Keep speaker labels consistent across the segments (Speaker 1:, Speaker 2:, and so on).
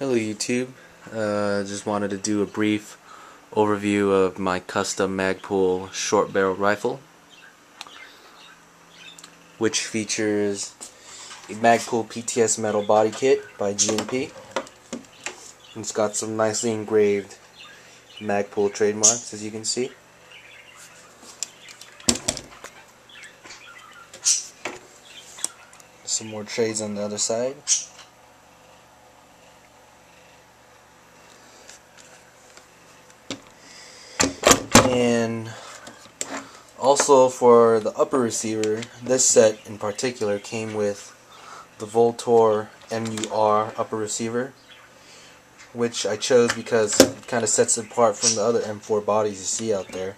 Speaker 1: Hello YouTube, just wanted to do a brief overview of my custom Magpul short barrel rifle, which features a Magpul PTS metal body kit by G&P. It's got some nicely engraved Magpul trademarks, as you can see. Some more trays on the other side. And also for the upper receiver, this set in particular came with the VLTOR Mur upper receiver, which I chose because it kind of sets it apart from the other M4 bodies you see out there.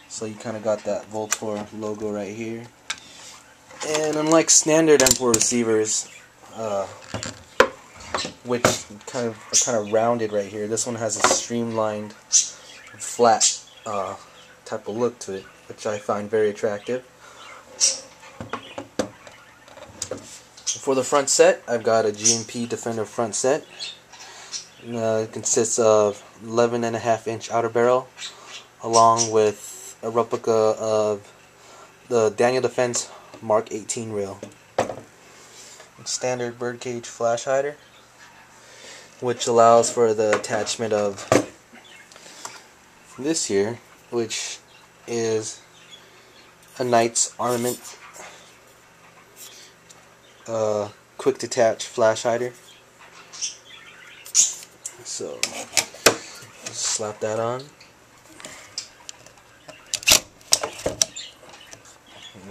Speaker 1: So you kind of got that VLTOR logo right here. And unlike standard M4 receivers, which are kind of rounded right here, this one has a streamlined, flat type of look to it, which I find very attractive. For the front set, I've got a G&P Defender front set. It consists of 11.5-inch outer barrel, along with a replica of the Daniel Defense Mark 18 rail. Standard birdcage flash hider, which allows for the attachment of this here, which is a knight's armament quick detach flash hider. So just slap that on.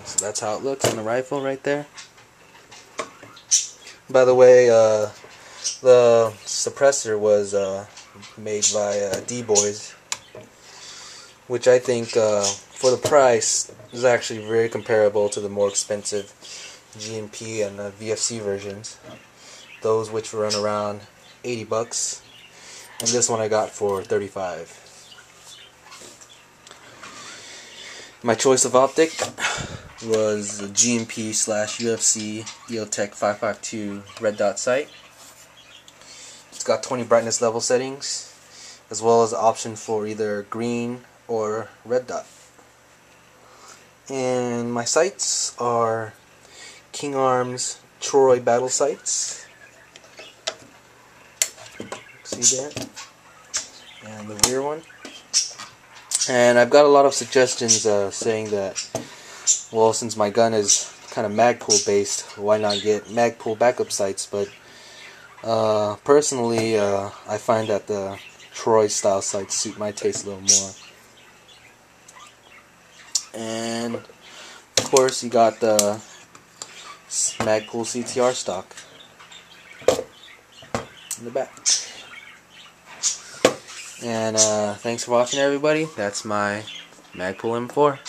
Speaker 1: So that's how it looks on the rifle right there. By the way, the suppressor was made by Dboys, which I think for the price is actually very comparable to the more expensive G&P and VFC versions, those which run around $80, and this one I got for $35. My choice of optic was the G&P/UFC EOTech 552 red dot sight. It's got 20 brightness level settings, as well as the option for either green or red dot. And my sights are King Arms Troy battle sights. See that? And the rear one. And I've got a lot of suggestions saying that, well, since my gun is kind of Magpul based, why not get Magpul backup sights? But personally, I find that the Troy style sights suit my taste a little more. And of course, you got the Magpul CTR stock in the back. And thanks for watching, everybody. That's my Magpul M4.